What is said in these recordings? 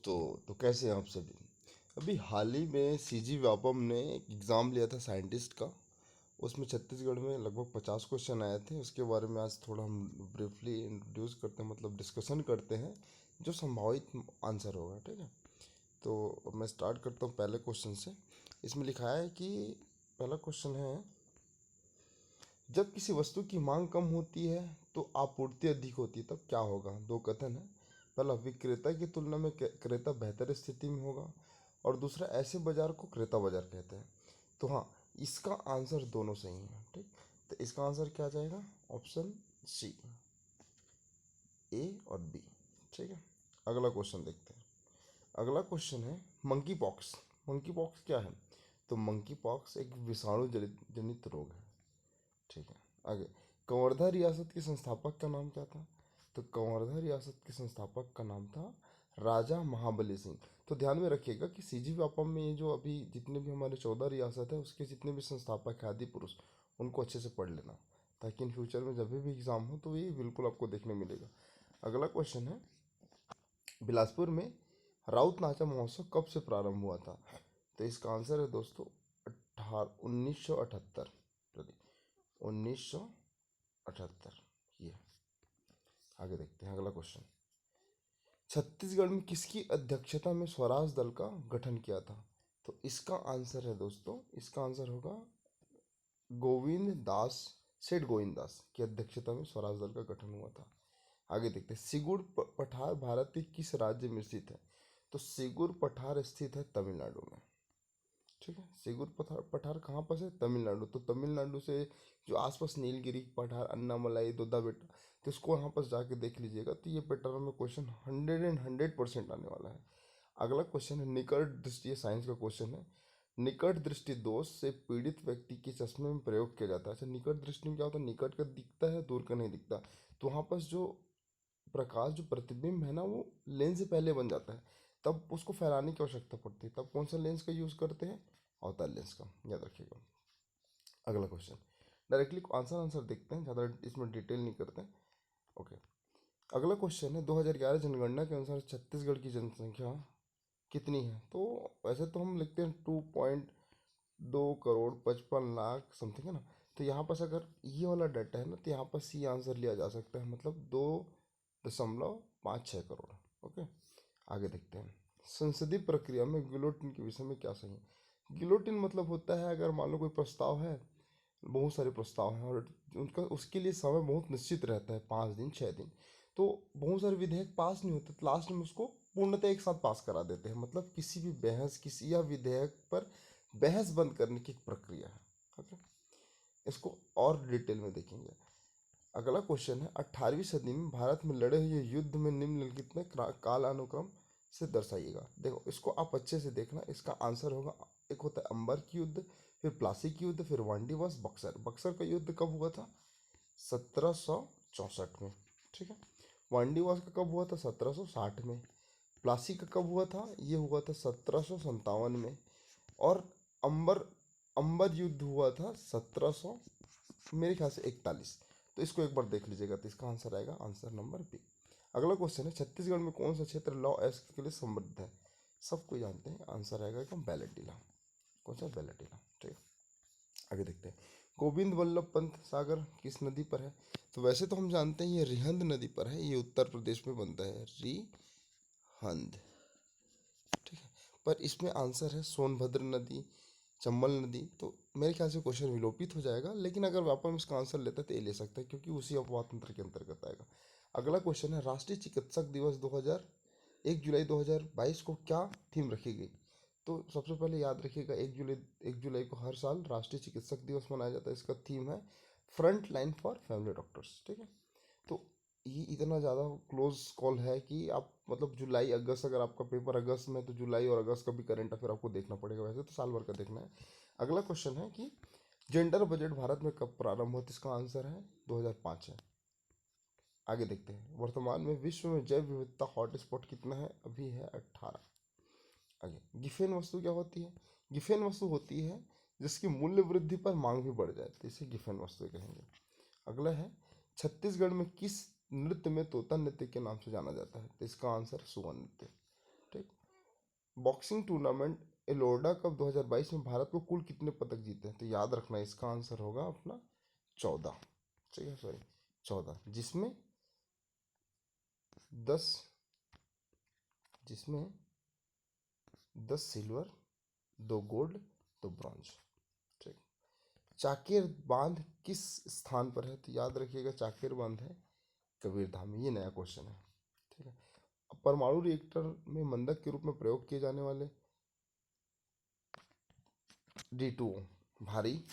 दोस्तों, तो कैसे हैं आप सभी। अभी हाल ही में सीजी व्यापम ने एक एग्ज़ाम लिया था साइंटिस्ट का। उसमें छत्तीसगढ़ में लगभग 50 क्वेश्चन आए थे। उसके बारे में आज थोड़ा हम ब्रीफली इंट्रोड्यूस करते हैं, मतलब डिस्कशन करते हैं जो संभावित आंसर होगा। ठीक है, तो मैं स्टार्ट करता हूँ पहले क्वेश्चन से। इसमें लिखा है कि पहला क्वेश्चन है, जब किसी वस्तु की मांग कम होती है तो आपूर्ति अधिक होती है, तब क्या होगा। दो कथन है। पहला, विक्रेता की तुलना में क्रेता बेहतर स्थिति में होगा, और दूसरा, ऐसे बाजार को क्रेता बाजार कहते हैं। तो हाँ, इसका आंसर दोनों सही है। ठीक, तो इसका आंसर क्या जाएगा, ऑप्शन सी, ए और बी। ठीक है, अगला क्वेश्चन देखते हैं। अगला क्वेश्चन है, मंकी पॉक्स। मंकी पॉक्स क्या है, तो मंकी पॉक्स एक विषाणु जनित रोग है। ठीक है, आगे, कंवर्धा रियासत के संस्थापक का नाम क्या था, तो कंवर्धा रियासत के संस्थापक का नाम था राजा महाबली सिंह। तो ध्यान में रखिएगा कि सीजी व्यापम में ये जो अभी जितने भी हमारे 14 रियासत है, उसके जितने भी संस्थापक है आदि पुरुष, उनको अच्छे से पढ़ लेना, ताकि इन फ्यूचर में जब भी एग्जाम हो तो ये बिल्कुल आपको देखने मिलेगा। अगला क्वेश्चन है, बिलासपुर में राउत नाचा महोत्सव कब से प्रारंभ हुआ था, तो इसका आंसर है दोस्तों 1978। 1978 ये। आगे देखते हैं अगला क्वेश्चन, छत्तीसगढ़ में किसकी अध्यक्षता में स्वराज दल का गठन किया था, तो इसका आंसर है दोस्तों, इसका आंसर होगा गोविंद दास, सेठ गोविंद दास की अध्यक्षता में स्वराज दल का गठन हुआ था। आगे देखते हैं, सिगुड़ पठार भारत के किस राज्य में स्थित है, तो सिगुड़ पठार स्थित है तमिलनाडु में। ठीक है, सिगुर पठार पठार कहाँ पर है, तमिलनाडु। तो तमिलनाडु से जो आसपास नीलगिरी पठार, अन्नामलाई, दोदा बेटा, तो इसको यहाँ पर जाके देख लीजिएगा। तो ये पैटर्न में क्वेश्चन 100% आने वाला है। अगला क्वेश्चन है, निकट दृष्टि, ये साइंस का क्वेश्चन है। निकट दृष्टि दोष से पीड़ित व्यक्ति के चश्मे में प्रयोग किया जाता है। अच्छा, निकट दृष्टि में क्या होता है, निकट का दिखता है, दूर का नहीं दिखता। तो वहाँ पर जो प्रकाश, जो प्रतिबिंब है ना, वो लेंस से पहले बन जाता है, तब उसको फैलाने की आवश्यकता पड़ती है। तब कौन सा लेंस का यूज़ करते हैं, अवतार लेंस का, याद रखिएगा। अगला क्वेश्चन, डायरेक्टली आंसर देखते हैं, ज़्यादा इसमें डिटेल नहीं करते हैं। ओके, अगला क्वेश्चन है, 2011 जनगणना के अनुसार छत्तीसगढ़ की जनसंख्या कितनी है, तो वैसे तो हम लिखते हैं 2.2 करोड़ 55 लाख समथिंग है ना। तो यहाँ पर अगर ये वाला डाटा है ना, तो यहाँ पर सी आंसर लिया जा सकता है, मतलब 2.56 करोड़। ओके, आगे देखते हैं, संसदीय प्रक्रिया में गिलोटिन के विषय में क्या सही है। गिलोटिन मतलब होता है, अगर मान लो कोई प्रस्ताव है, बहुत सारे प्रस्ताव हैं, और उनका उसके लिए समय बहुत निश्चित रहता है, 5 दिन 6 दिन, तो बहुत सारे विधेयक पास नहीं होते, तो लास्ट में उसको पूर्णतः एक साथ पास करा देते हैं। मतलब किसी भी बहस, किसी या विधेयक पर बहस बंद करने की एक प्रक्रिया है। ओके, इसको और डिटेल में देखेंगे। अगला क्वेश्चन है, 18वीं सदी में भारत में लड़े हुए युद्ध में निम्नलिखित में काल अनुक्रम से दर्शाइएगा। देखो, इसको आप अच्छे से देखना, इसका आंसर होगा, एक होता है अंबर की युद्ध, फिर प्लासी की युद्ध, फिर वांडीवास, बक्सर। बक्सर का युद्ध कब हुआ था, 1764 में। ठीक है, वांडीवास का कब हुआ था, 1760 में। प्लासी का कब हुआ था, ये हुआ था 1757 में। और अंबर अंबर युद्ध हुआ था 1700, मेरे ख्याल से 41। तो इसको एक बार देख लीजिएगा, तो इसका आंसर आएगा आंसर नंबर बी। अगला क्वेश्चन है, छत्तीसगढ़ में कौन सा क्षेत्र लॉ एस्क के लिए समृद्ध है, सबको जानते हैं, आंसर आएगा एकदम बैलेटिला। कौन सा, बैलेटिला। ठीक है, आगे देखते हैं, गोविंद वल्लभ पंत सागर किस नदी पर है, तो वैसे तो हम जानते हैं ये रिहंद नदी पर है, ये उत्तर प्रदेश में बनता है, रिहंद। ठीक है, पर इसमें आंसर है सोनभद्र नदी, चंबल नदी। तो मेरे ख्याल से क्वेश्चन विलोपित हो जाएगा, लेकिन अगर व्यापम इसका आंसर लेता है तो ये ले सकता है, क्योंकि उसी अपवाद तंत्र के अंतर्गत आएगा। अगला क्वेश्चन है, राष्ट्रीय चिकित्सक दिवस 1 जुलाई 2022 को क्या थीम रखी गई, तो सबसे पहले याद रखिएगा, 1 जुलाई को हर साल राष्ट्रीय चिकित्सक दिवस मनाया जाता है। इसका थीम है front line for family doctors. ठीक है, तो ये इतना ज़्यादा क्लोज कॉल है कि आप, मतलब जुलाई अगस्त, अगर आपका पेपर अगस्त में, तो जुलाई और अगस्त का भी करंट अफेयर आपको देखना पड़ेगा, वैसे तो साल भर का देखना है। अगला क्वेश्चन है कि जेंडर बजट भारत में कब प्रारंभ हुआ, तो इसका आंसर है 2005 है। आगे देखते हैं, वर्तमान में विश्व में जैव विविधता हॉटस्पॉट कितना है, अभी है 18। आगे, गिफेन वस्तु क्या होती है, गिफेन वस्तु होती है जिसकी मूल्य वृद्धि पर मांग भी बढ़ जाए, तो इसे गिफेन वस्तु कहेंगे। अगला है, छत्तीसगढ़ में किस नृत्य में तोता नृत्य के नाम से जाना जाता है, तो इसका आंसर सुवन नृत्य। ठीक, बॉक्सिंग टूर्नामेंट एलोरा कप 2022 में भारत को कुल कितने पदक जीते हैं? तो याद रखना इसका आंसर होगा अपना 14। ठीक है, सॉरी 14, दस जिसमें 10 सिल्वर, 2 गोल्ड, 2 ब्रॉन्ज। ठीक। चाकेर बांध किस स्थान पर है? तो याद रखिएगा चाकेर बांध है कबीरधाम में। ये नया क्वेश्चन है। ठीक है। परमाणु रिएक्टर में मंदक के रूप में प्रयोग किए जाने वाले D2O, भारी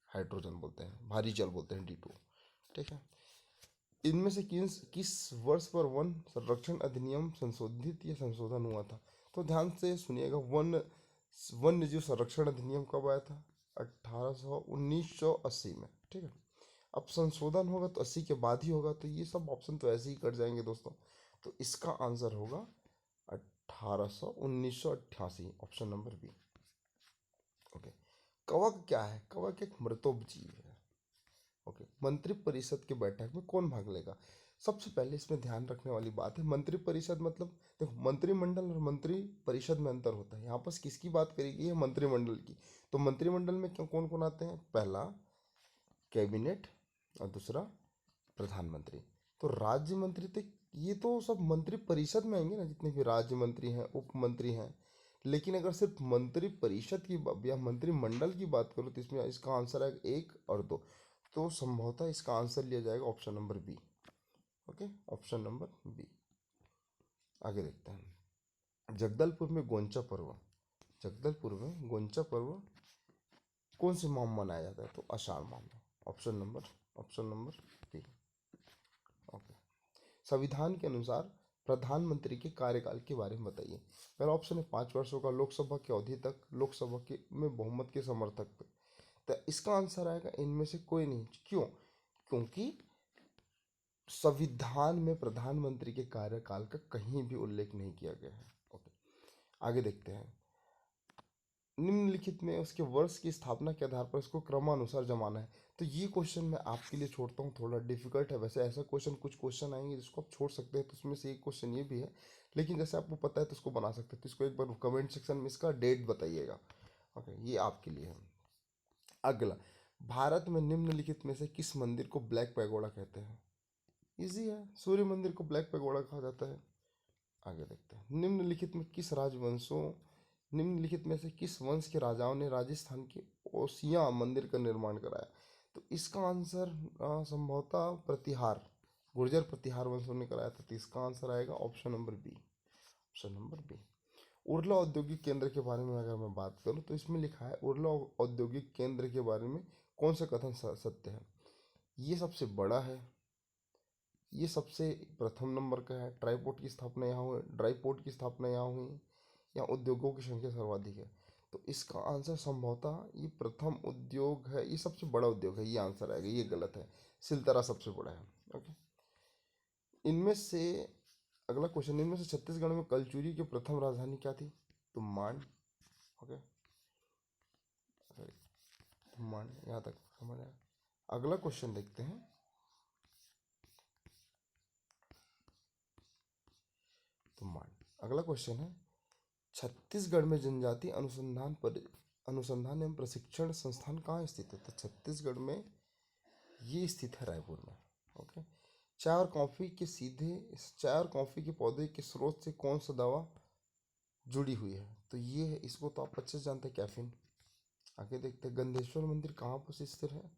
हाइड्रोजन बोलते हैं, भारी जल बोलते हैं D2O। ठीक है। इनमें से किस वर्ष पर वन संरक्षण अधिनियम संशोधित या संशोधन हुआ था? तो ध्यान से सुनिएगा, वन्य जीव संरक्षण अधिनियम कब आया था? 1980 में। ठीक है। अब संशोधन होगा तो 80 के बाद ही होगा, तो ये सब ऑप्शन तो ऐसे ही कट जाएंगे दोस्तों। तो इसका आंसर होगा 1988, ऑप्शन नंबर बी। ओके। कवक क्या है? कवक एक मृतोपजीव है। ओके। मंत्रिपरिषद की बैठक में कौन भाग लेगा? सबसे पहले इसमें ध्यान रखने वाली बात है, मंत्रिपरिषद मतलब देखो, मंत्रिमंडल और मंत्री परिषद में अंतर होता है। यहाँ पर किसकी बात करी गई है? मंत्रिमंडल की। तो मंत्रिमंडल में कौन कौन आते हैं? पहला कैबिनेट और दूसरा प्रधानमंत्री। तो राज्य मंत्री तो ये तो सब मंत्री परिषद में आएंगे ना, जितने भी राज्य मंत्री हैं, उप मंत्री हैं। लेकिन अगर सिर्फ मंत्री परिषद की या मंत्रिमंडल की बात करो तो इसमें इसका आंसर है 1 और 2। तो संभवतः इसका आंसर लिया जाएगा option number B. Okay, option number B. आगे देखते हैं। जगदलपुर में गोंचा पर्व कौन से माह में मनाया जाता है? तो आषाढ़ माह में। Option number B. ओके। संविधान के अनुसार प्रधानमंत्री के कार्यकाल के बारे में बताइए। पहला ऑप्शन है 5 वर्षों का, लोकसभा की अवधि तक, लोकसभा के में बहुमत के समर्थक तक। तो इसका आंसर आएगा इनमें से कोई नहीं। क्यों? क्योंकि संविधान में प्रधानमंत्री के कार्यकाल का कहीं भी उल्लेख नहीं किया गया है। ओके, आगे देखते हैं। निम्नलिखित में उसके वर्ष की स्थापना के आधार पर इसको क्रमानुसार जमाना है। तो ये क्वेश्चन मैं आपके लिए छोड़ता हूँ, थोड़ा डिफिकल्ट है। वैसे ऐसा क्वेश्चन, कुछ क्वेश्चन आएंगे जिसको आप छोड़ सकते हैं, तो उसमें से एक क्वेश्चन ये भी है, लेकिन जैसे आपको पता है तो उसको बना सकते हैं। तो इसको एक बार कमेंट सेक्शन में इसका डेट बताइएगा। ओके, ये आपके लिए है। अगला, भारत में निम्नलिखित में से किस मंदिर को ब्लैक पैगोडा कहते हैं? इजी है, सूर्य मंदिर को ब्लैक पैगोडा कहा जाता है। आगे देखते हैं। निम्नलिखित में से किस वंश के राजाओं ने राजस्थान के ओसियां मंदिर का निर्माण कराया? तो इसका आंसर संभवतः प्रतिहार, गुर्जर प्रतिहार वंशों ने कराया था। तो इसका आंसर आएगा option number B. Option number B. Urla औद्योगिक केंद्र के बारे में अगर मैं बात करूं तो इसमें लिखा है, उर्ला औद्योगिक केंद्र के बारे में कौन सा कथन सत्य है? ये सबसे बड़ा है, ये सबसे प्रथम नंबर का है, ड्राईपोर्ट की स्थापना यहाँ हुई, या उद्योगों की संख्या सर्वाधिक है। तो इसका आंसर संभवतः ये प्रथम उद्योग है, ये सबसे बड़ा उद्योग है, ये आंसर आएगा। ये गलत है, सिलतरा सबसे बड़ा है। ओके। इनमें से अगला क्वेश्चन, इनमें से छत्तीसगढ़ में कलचुरी की प्रथम राजधानी क्या थी? तो मान। ओके, मान, यहाँ तक समझ आया। अगला क्वेश्चन देखते हैं। तो मान, अगला क्वेश्चन है, छत्तीसगढ़ में जनजाति अनुसंधान एवं प्रशिक्षण संस्थान कहाँ स्थित है? तो छत्तीसगढ़ में ये स्थित है रायपुर में। ओके। चाय और कॉफी के पौधे के स्रोत से कौन सा दवा जुड़ी हुई है? तो ये है, इसको तो आप अच्छे से जानते हैं, कैफीन। आगे देखते हैं। गंधेश्वर मंदिर कहाँ पर स्थित है?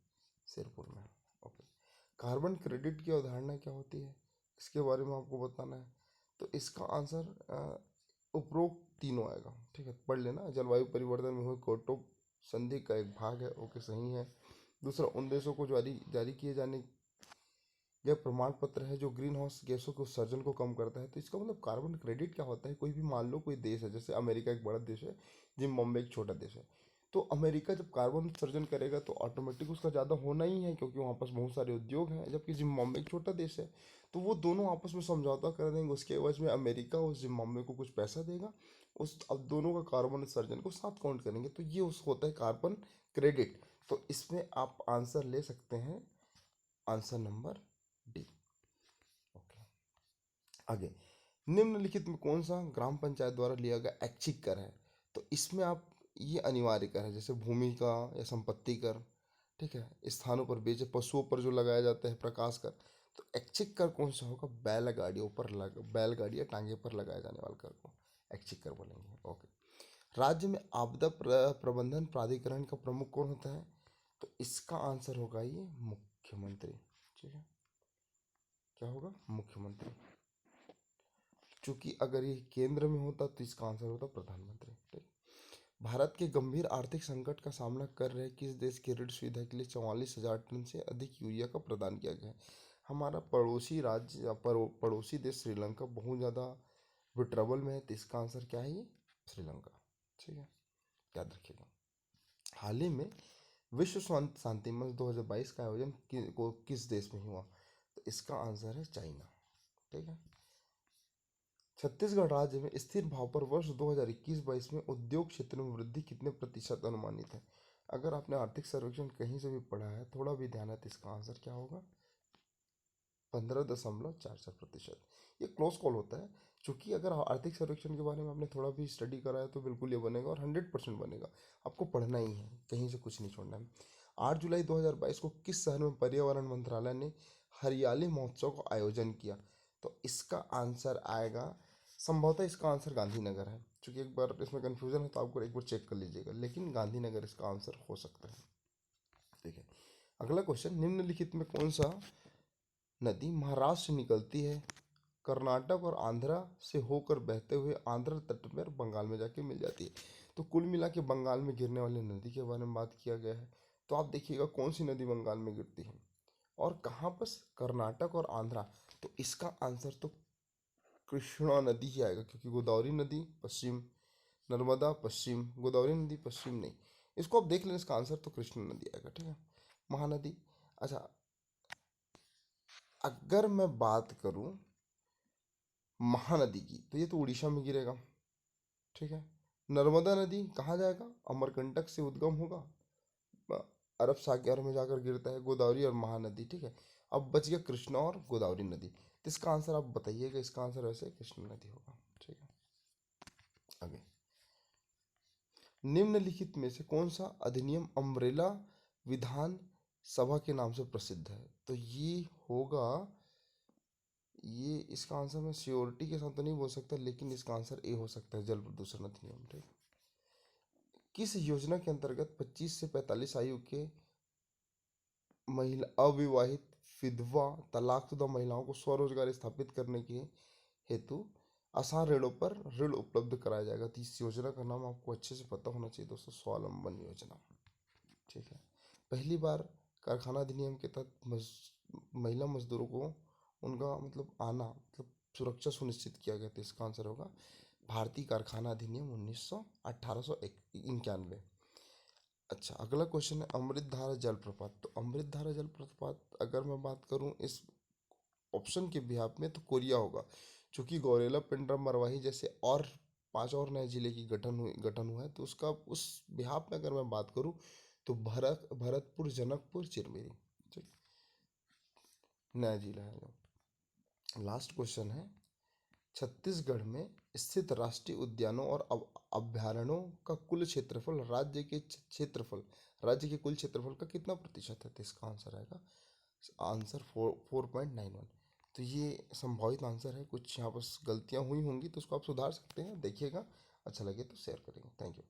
सिरपुर में। ओके। कार्बन क्रेडिट की अवधारणा क्या होती है? इसके बारे में आपको बताना है। तो इसका आंसर उपरोक्त तीनों आएगा। ठीक है, पढ़ लेना। जलवायु परिवर्तन में हुए क्योटो संधि का एक भाग है। ओके, सही है। दूसरा, उन देशों को जारी किए जाने यह प्रमाण पत्र है जो ग्रीन हाउस गैसों के उत्सर्जन को कम करता है। तो इसका मतलब कार्बन क्रेडिट क्या होता है? कोई भी, मान लो कोई देश है, जैसे अमेरिका एक बड़ा देश है, जिम्बाब्वे एक छोटा देश है। तो अमेरिका जब कार्बन उत्सर्जन करेगा तो ऑटोमेटिक उसका ज़्यादा होना ही है, क्योंकि वहाँ पास बहुत सारे उद्योग हैं। जबकि जिम्बाब्वे एक छोटा देश है, तो वो दोनों आपस में समझौता कर देंगे। उसके एवज में अमेरिका उस जिम्बाब्वे को कुछ पैसा देगा, उस अब दोनों का कार्बन उत्सर्जन को साथ काउंट करेंगे। तो ये उस होता है कार्बन क्रेडिट। तो इसमें आप आंसर ले सकते हैं, आंसर नंबर डी। ओके, आगे। निम्नलिखित में कौन सा ग्राम पंचायत द्वारा लिया गया ऐच्छिक कर है? तो इसमें आप ये अनिवार्य कर है, जैसे भूमि का या संपत्ति कर, ठीक है, स्थानों पर बेचे, पशुओं पर जो लगाया जाता है प्रकाश कर। तो ऐच्छिक कर कौन सा होगा? बैलगाड़ियों पर बैलगाड़ी या टांगे पर लगाए जाने वाले कर को ऐच्छिक कर बोलेंगे। ओके। राज्य में आपदा प्रबंधन प्राधिकरण का प्रमुख कौन होता है? तो इसका आंसर होगा ये मुख्यमंत्री। ठीक है, क्या होगा? मुख्यमंत्री। क्योंकि अगर ये केंद्र में होता तो इसका आंसर होता प्रधानमंत्री। ठीक। भारत के गंभीर आर्थिक संकट का सामना कर रहे किस देश की ऋण सुविधा के लिए 44,000 टन से अधिक यूरिया का प्रदान किया गया है? हमारा पड़ोसी राज्य या पड़ोसी देश श्रीलंका बहुत ज़्यादा ट्रबल में है, तो इसका आंसर क्या है? ये श्रीलंका। ठीक है, याद रखिएगा। हाल ही में विश्व शांति मंच 2022 का आयोजन किस देश में हुआ? तो इसका आंसर है चाइना। ठीक है। छत्तीसगढ़ राज्य में स्थिर भाव पर वर्ष 2021-22 में उद्योग क्षेत्र में वृद्धि कितने प्रतिशत अनुमानित है? अगर आपने आर्थिक सर्वेक्षण कहीं से भी पढ़ा है, थोड़ा भी ध्यान है, तो इसका आंसर क्या होगा? 15.44%। ये क्लोज कॉल होता है, क्योंकि अगर आर्थिक सर्वेक्षण के बारे में आपने थोड़ा भी स्टडी करा है तो बिल्कुल ये बनेगा और 100% बनेगा। आपको पढ़ना ही है, कहीं से कुछ नहीं छोड़ना है। 8 जुलाई 2022 को किस शहर में पर्यावरण मंत्रालय ने हरियाली महोत्सव का आयोजन किया? तो इसका आंसर आएगा, संभवतः इसका आंसर गांधीनगर है, क्योंकि एक बार इसमें कन्फ्यूजन है तो आपको एक बार चेक कर लीजिएगा, लेकिन गांधीनगर इसका आंसर हो सकता है। ठीक है। अगला क्वेश्चन, निम्नलिखित में कौन सा नदी महाराष्ट्र से निकलती है, कर्नाटक और आंध्रा से होकर बहते हुए आंध्र तट पर बंगाल में जाके मिल जाती है? तो कुल मिला के बंगाल में गिरने वाली नदी के बारे में बात किया गया है। तो आप देखिएगा कौन सी नदी बंगाल में गिरती है और कहाँ पर? कर्नाटक और आंध्रा। तो इसका आंसर तो कृष्णा नदी ही आएगा, क्योंकि गोदावरी नदी पश्चिम, नर्मदा पश्चिम, गोदावरी नदी पश्चिम नहीं। इसको आप देख लें, इसका आंसर तो कृष्णा नदी आएगा। ठीक है, महानदी। अच्छा, अगर मैं बात करूं महानदी की, तो ये तो उड़ीसा में गिरेगा। ठीक है। नर्मदा नदी कहाँ जाएगा? अमरकंटक से उद्गम होगा, अरब सागर में जाकर गिरता है। गोदावरी और महानदी। ठीक है। अब बच गया कृष्णा और गोदावरी नदी, तो इसका आंसर आप बताइएगा। इसका आंसर वैसे कृष्णा नदी होगा। ठीक है, आगे। निम्नलिखित में से कौन सा अधिनियम अम्ब्रेला विधान सभा के नाम से प्रसिद्ध है? तो ये होगा, ये इसका आंसर मैं श्योरिटी के साथ तो नहीं बोल सकता, लेकिन इसका आंसर ए हो सकता है, जल प्रदूषण अधिनियम। ठीक। किस योजना के अंतर्गत 25 से 45 आयु के महिला, अविवाहित, विधवा, तलाकशुदा महिलाओं को स्वरोजगार स्थापित करने के हेतु आसान ऋणों पर ऋण उपलब्ध कराया जाएगा? तो इस योजना का नाम आपको अच्छे से पता होना चाहिए दोस्तों, स्वावलंबन योजना। ठीक है। पहली बार कारखाना अधिनियम के तहत महिला मजदूरों को उनका मतलब आना, मतलब सुरक्षा सुनिश्चित किया गया था। इसका आंसर होगा भारतीय कारखाना अधिनियम 1891। अच्छा, अगला क्वेश्चन है अमृतधारा जलप्रपात। तो अमृतधारा जलप्रपात अगर मैं बात करूं इस ऑप्शन के बिहाफ में, तो कोरिया होगा, क्योंकि गौरेला, पिंडरा, मरवाही जैसे और 5 और नए जिले की गठन हुआ है। तो उसका उस बिहाफ में अगर मैं बात करूं, तो भरतपुर, जनकपुर, चिरमिरी। ठीक, नया जिला है जो। लास्ट क्वेश्चन है, छत्तीसगढ़ में स्थित राष्ट्रीय उद्यानों और अभ्यारण्यों का कुल क्षेत्रफल राज्य के कुल क्षेत्रफल का कितना प्रतिशत है? तो इसका आंसर आएगा, आंसर 4.91। तो ये संभावित आंसर है, कुछ यहाँ पर गलतियाँ हुई होंगी तो उसको आप सुधार सकते हैं। देखिएगा, अच्छा लगे तो शेयर करेंगे। Thank you.